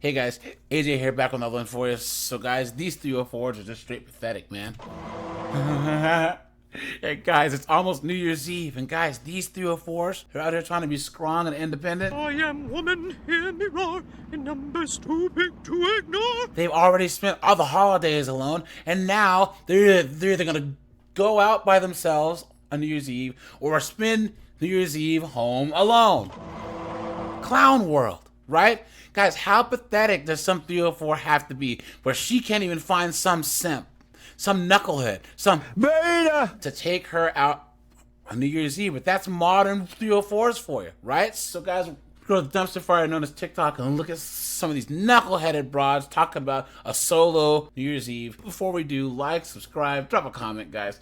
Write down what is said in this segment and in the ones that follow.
Hey guys, AJ here back on the one for you. So guys, these 304s are just straight pathetic, man. Hey guys, it's almost New Year's Eve, and guys, these 304s are out here trying to be strong and independent. I am woman, hear me roar, in numbers too big to ignore. They've already spent all the holidays alone, and now they're either gonna go out by themselves on New Year's Eve or spend New Year's Eve home alone. Clown world, right? Guys, how pathetic does some 304 have to be where she can't even find some simp, some knucklehead, some beta to take her out on New Year's Eve? But that's modern 304s for you, right? So guys, go to the dumpster fire known as TikTok and look at some of these knuckleheaded broads talking about a solo New Year's Eve. Before we do, like, subscribe, drop a comment, guys.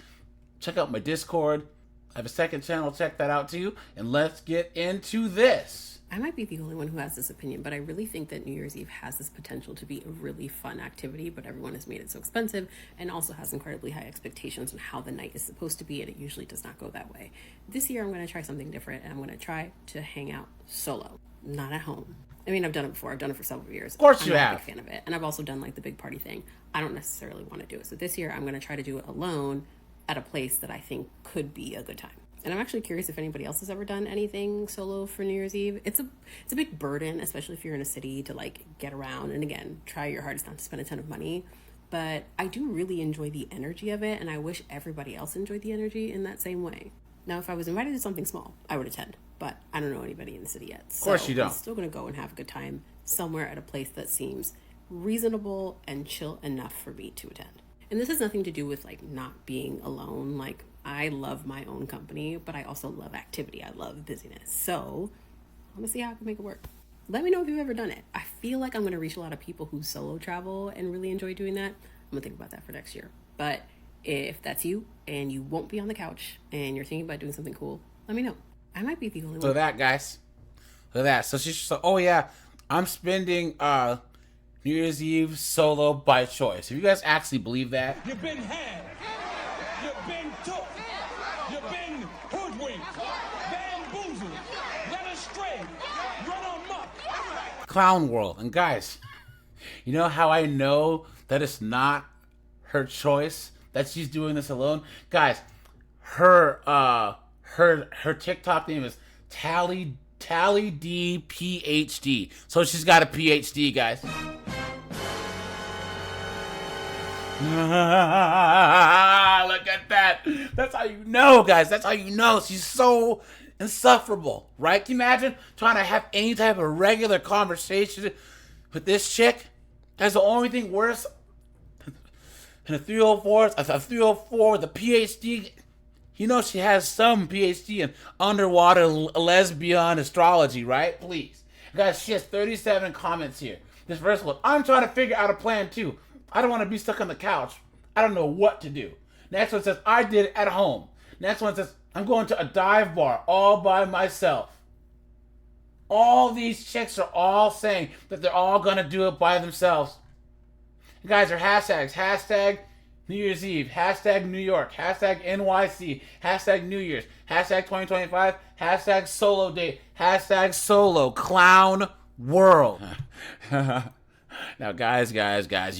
Check out my Discord. I have a second channel, check that out too. And let's get into this. I might be the only one who has this opinion, but I really think that New Year's Eve has this potential to be a really fun activity, but everyone has made it so expensive and also has incredibly high expectations on how the night is supposed to be, and it usually does not go that way. This year I'm going to try something different, and I'm going to try to hang out solo, not at home. I mean, I've done it before. I've done it for several years. Of course you I'm have. not a big fan of it. And I've also done like the big party thing. I don't necessarily want to do it. So this year I'm going to try to do it alone at a place that I think could be a good time. And I'm actually curious if anybody else has ever done anything solo for New Year's Eve. It's a big burden, especially if you're in a city, to like get around. And again, try your hardest not to spend a ton of money. But I do really enjoy the energy of it, and I wish everybody else enjoyed the energy in that same way. Now, if I was invited to something small, I would attend. But I don't know anybody in the city yet. Of course you don't. I'm still going to go and have a good time somewhere at a place that seems reasonable and chill enough for me to attend. And this has nothing to do with like not being alone. Like, I love my own company, but I also love activity. I love busyness. So I'm gonna see how I can make it work. Let me know if you've ever done it. I feel like I'm gonna reach a lot of people who solo travel and really enjoy doing that. I'm gonna think about that for next year. But if that's you and you won't be on the couch and you're thinking about doing something cool, let me know. I might be the only one. So that, guys. So that. So she's so, oh yeah, I'm spending New Year's Eve solo by choice. If you guys actually believe that, You've been had, you've been took, you've been hoodwinked, bamboozled, led astray, run amok. clown world. And guys, you know how I know that it's not her choice that she's doing this alone? Guys, her TikTok name is Tally D PhD. So she's got a PhD, guys. Look at that. That's how you know, guys. That's how you know she's so insufferable, right? Can you imagine trying to have any type of regular conversation with this chick? That's the only thing worse than a 304. A 304 with a PhD. You know she has some PhD in underwater lesbian astrology, right? Please. Guys, she has 37 comments here. This first one, I'm trying to figure out a plan too. I don't want to be stuck on the couch. I don't know what to do. Next one says, I did it at home. Next one says, I'm going to a dive bar all by myself. All these chicks are all saying that they're all going to do it by themselves. You guys are hashtags. Hashtag New Year's Eve. Hashtag New York. Hashtag NYC. Hashtag New Year's. Hashtag 2025. Hashtag solo date. Hashtag solo clown world. Now, guys,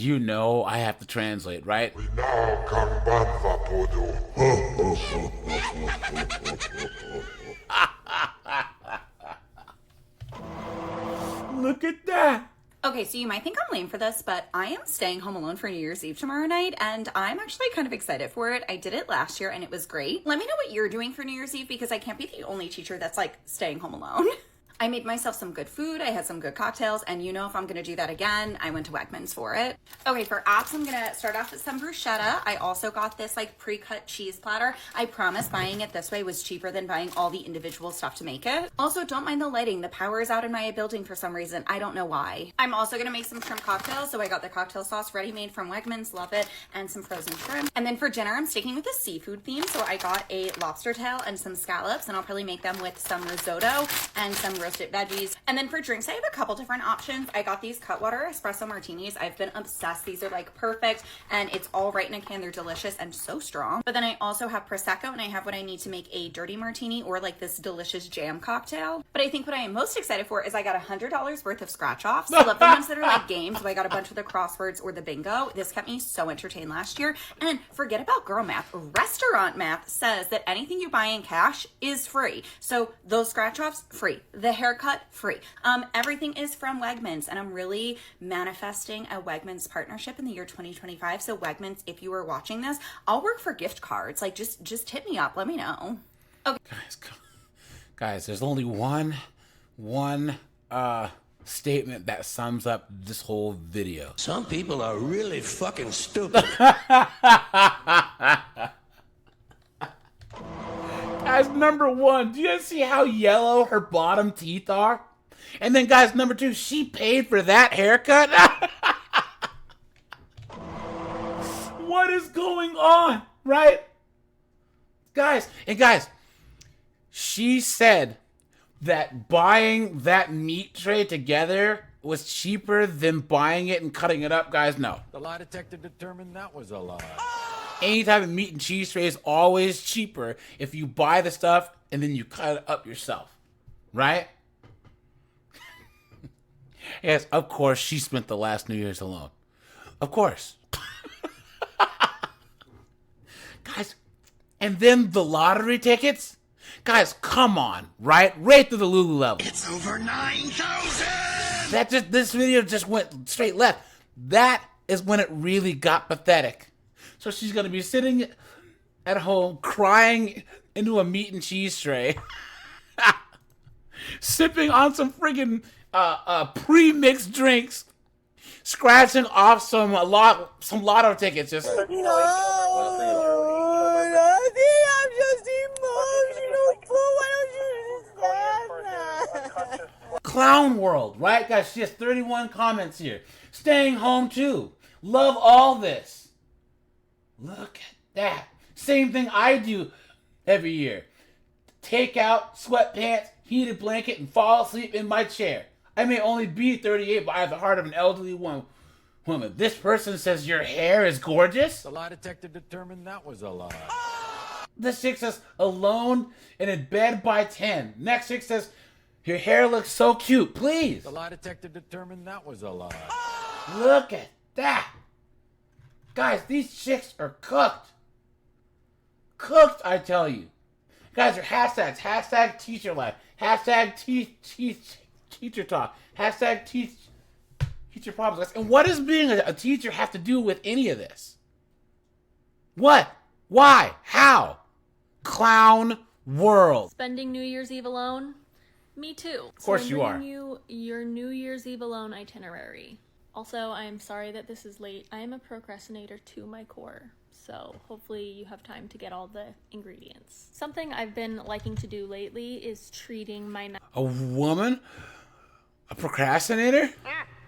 you know I have to translate, right? We now can banva podo. Look at that. Okay, so you might think I'm lame for this, but I am staying home alone for New Year's Eve tomorrow night, and I'm actually kind of excited for it. I did it last year, and it was great. Let me know what you're doing for New Year's Eve, because I can't be the only teacher that's, like, staying home alone. I made myself some good food, I had some good cocktails, and you know if I'm gonna do that again, I went to Wegmans for it. Okay, for apps, I'm gonna start off with some bruschetta. I also got this like pre-cut cheese platter. I promise buying it this way was cheaper than buying all the individual stuff to make it. Also, don't mind the lighting. The power is out in my building for some reason. I don't know why. I'm also gonna make some shrimp cocktails, so I got the cocktail sauce ready-made from Wegmans, love it, and some frozen shrimp. And then for dinner, I'm sticking with a seafood theme, so I got a lobster tail and some scallops, and I'll probably make them with some risotto and some roast roasted veggies. And then for drinks, I have a couple different options. I got these Cutwater espresso martinis. I've been obsessed. These are like perfect, and it's all right in a can. They're delicious and so strong. But then I also have Prosecco, and I have what I need to make a dirty martini or like this delicious jam cocktail. But I think what I am most excited for is I got $100 worth of scratch offs. I love the ones that are like games. So I got a bunch of the crosswords or the bingo. This kept me so entertained last year. And forget about girl math. Restaurant math says that anything you buy in cash is free. So those scratch offs, free. The haircut, free. Everything is from Wegmans, and I'm really manifesting a Wegmans partnership in the year 2025. So Wegmans, if you are watching this, I'll work for gift cards. Like just hit me up. Let me know. Okay. Guys, there's only one statement that sums up this whole video. Some people are really fucking stupid. Guys, number one, do you guys see how yellow her bottom teeth are? And then, guys, number two, she paid for that haircut? What is going on, right? Guys, she said that buying that meat tray together was cheaper than buying it and cutting it up. Guys, no. The lie detector determined that was a lie. Any type of meat and cheese tray is always cheaper if you buy the stuff and then you cut it up yourself, right? Yes, of course, she spent the last New Year's alone. Of course. Guys, and then the lottery tickets? Guys, come on, right? Right to the Lulu level. It's over 9,000! This video just went straight left. That is when it really got pathetic. So she's going to be sitting at home crying into a meat and cheese tray. Sipping on some friggin' pre-mixed drinks. Scratching off some lotto tickets. Just No, nothing. I'm just emotional. Why don't you understand that? Clown world, right? Guys, she has 31 comments here. Staying home too. Love all this. Look at that. Same thing I do every year. Take out sweatpants, heated blanket, and fall asleep in my chair. I may only be 38, but I have the heart of an elderly woman. This person says your hair is gorgeous. The lie detector determined that was a lie. This chick says alone and in bed by 10. Next chick says your hair looks so cute. Please. The lie detector determined that was a lie. Look at that. Guys, these chicks are cooked. Cooked, I tell you. Guys, their hashtags. Hashtag teacher life. Hashtag teacher talk. Hashtag teacher problems. And what does being a teacher have to do with any of this? What? Why? How? Clown world. Spending New Year's Eve alone? Me too. Of course you are. I'm bringing you your New Year's Eve alone itinerary. Also, I am sorry that this is late. I am a procrastinator to my core, so hopefully you have time to get all the ingredients. Something I've been liking to do lately is treating my A woman? A procrastinator?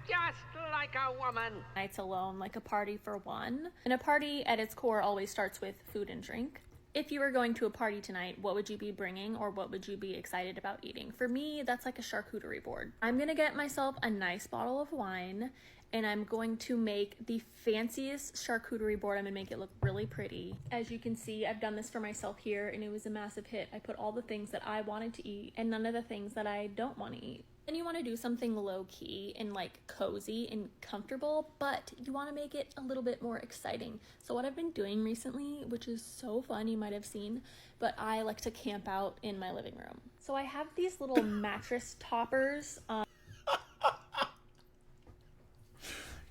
Just like a woman. nights alone like a party for one. And a party at its core always starts with food and drink. If you were going to a party tonight, what would you be bringing or what would you be excited about eating? For me, that's like a charcuterie board. I'm gonna get myself a nice bottle of wine and I'm going to make the fanciest charcuterie board. I'm gonna make it look really pretty. As you can see, I've done this for myself here and it was a massive hit. I put all the things that I wanted to eat and none of the things that I don't want to eat. And you want to do something low-key and like cozy and comfortable, but you want to make it a little bit more exciting. So what I've been doing recently, which is so fun, you might have seen, but I like to camp out in my living room. So I have these little mattress toppers.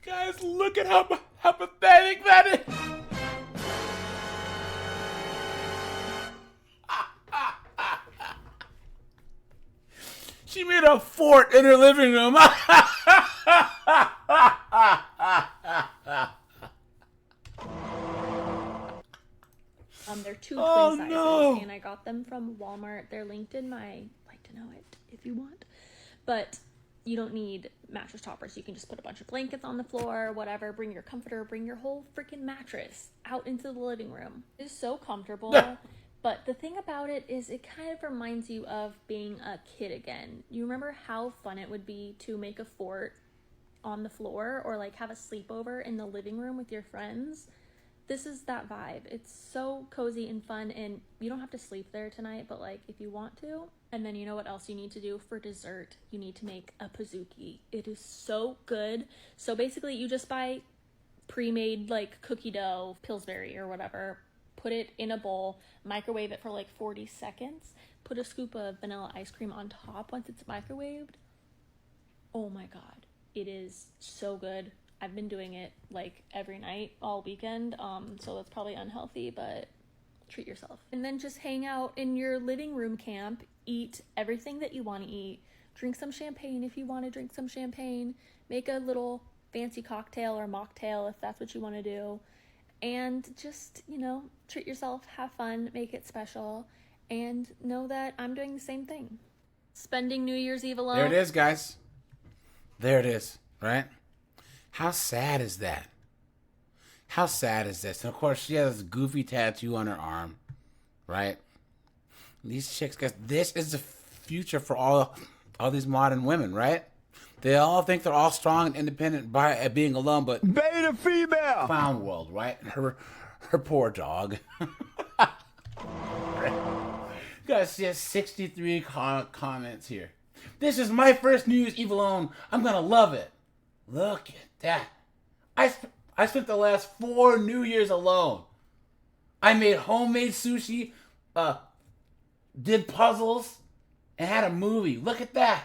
Guys, look at how pathetic that is. She made a fort in her living room. They're two Oh, twin sizes, no. and I got them from Walmart. They're linked in my like to know it if you want. But you don't need mattress toppers. You can just put a bunch of blankets on the floor, whatever. Bring your comforter, bring your whole freaking mattress out into the living room. It is so comfortable. But the thing about it is it kind of reminds you of being a kid again. You remember how fun it would be to make a fort on the floor or like have a sleepover in the living room with your friends? This is that vibe. It's so cozy and fun, and you don't have to sleep there tonight, but like if you want to. And then you know what else you need to do for dessert? You need to make a pizookie. It is so good. So basically you just buy pre-made like cookie dough, Pillsbury or whatever, put it in a bowl, microwave it for like 40 seconds, put a scoop of vanilla ice cream on top once it's microwaved. Oh my god, it is so good. I've been doing it like every night all weekend, so that's probably unhealthy, but treat yourself. And then just hang out in your living room camp, eat everything that you want to eat, drink some champagne if you want to drink some champagne, make a little fancy cocktail or mocktail if that's what you want to do, and just, you know, treat yourself, have fun, make it special, and know that I'm doing the same thing. Spending New Year's Eve alone. There it is, guys. There it is, right? How sad is that? How sad is this? And of course, she has this goofy tattoo on her arm, right? These chicks, guys, this is the future for all these modern women, right? They all think they're all strong and independent by being alone, but Beta female! clown world, right? Her poor dog. Guys, she has 63 comments here. This is my first New Year's Eve alone. I'm gonna love it. Look at that. I spent the last 4 New Year's alone. I made homemade sushi, did puzzles, and had a movie. Look at that.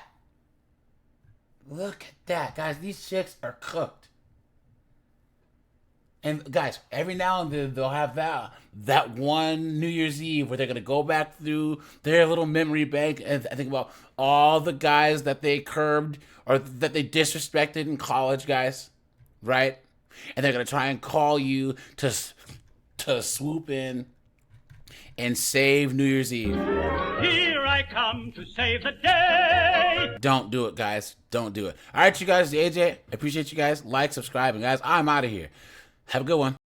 Look at that. Guys, these chicks are cooked. And guys, every now and then they'll have that one New Year's Eve where they're going to go back through their little memory bank and think about all the guys that they curbed or that they disrespected in college, guys. Right? And they're going to try and call you to swoop in and save New Year's Eve. Here I come to save the day. Don't do it, guys. Don't do it. All right, you guys, AJ, I appreciate you guys. Like, subscribe, and guys, I'm out of here. Have a good one.